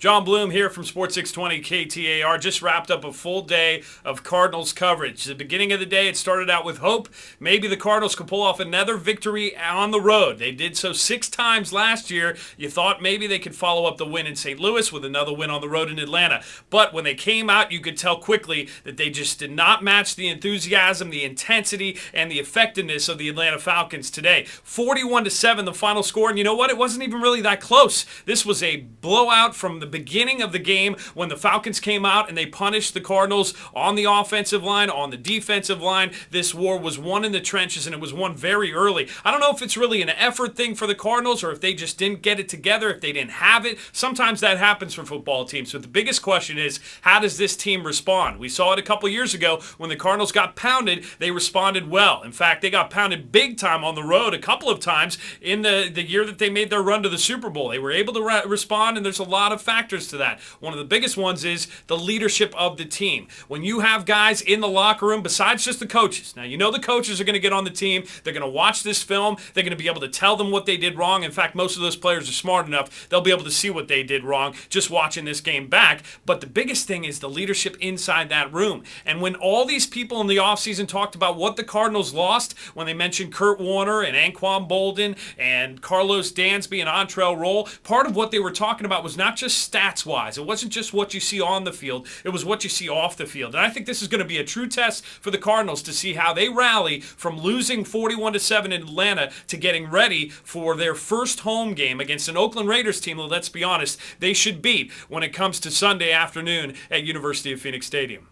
John Bloom here from Sports 620 KTAR. Just wrapped up a full day of Cardinals coverage. The beginning of the day, it started out with hope. Maybe the Cardinals could pull off another victory on the road. They did so 6 times last year. You thought maybe they could follow up the win in St. Louis with another win on the road in Atlanta. But when they came out, you could tell quickly that they just did not match the enthusiasm, the intensity, and the effectiveness of the Atlanta Falcons today. 41-7, the final score. And you know what? It wasn't even really that close. This was a blowout from the beginning of the game when the Falcons came out and they punished the Cardinals on the offensive line, on the defensive line. This war was won in the trenches, and it was won very early. I don't know if it's really an effort thing for the Cardinals or if they just didn't get it together, if they didn't have it. Sometimes that happens for football teams. So the biggest question is, how does this team respond? We saw it a couple years ago when the Cardinals got pounded. They responded well. In fact, they got pounded big time on the road a couple of times in the year that they made their run to the Super Bowl. They were able to respond, and there's a lot of factors to that. One of the biggest ones is the leadership of the team. When you have guys in the locker room, besides just the coaches, now you know the coaches are going to get on the team, they're going to watch this film, they're going to be able to tell them what they did wrong. In fact, most of those players are smart enough, they'll be able to see what they did wrong just watching this game back. But the biggest thing is the leadership inside that room. And when all these people in the offseason talked about what the Cardinals lost, when they mentioned Kurt Warner and Anquan Boldin and Carlos Dansby and Antrell Roll, part of what they were talking about was not just stats-wise. It wasn't just what you see on the field. It was what you see off the field. And I think this is going to be a true test for the Cardinals to see how they rally from losing 41-7 in Atlanta to getting ready for their first home game against an Oakland Raiders team that, let's be honest, they should beat when it comes to Sunday afternoon at University of Phoenix Stadium.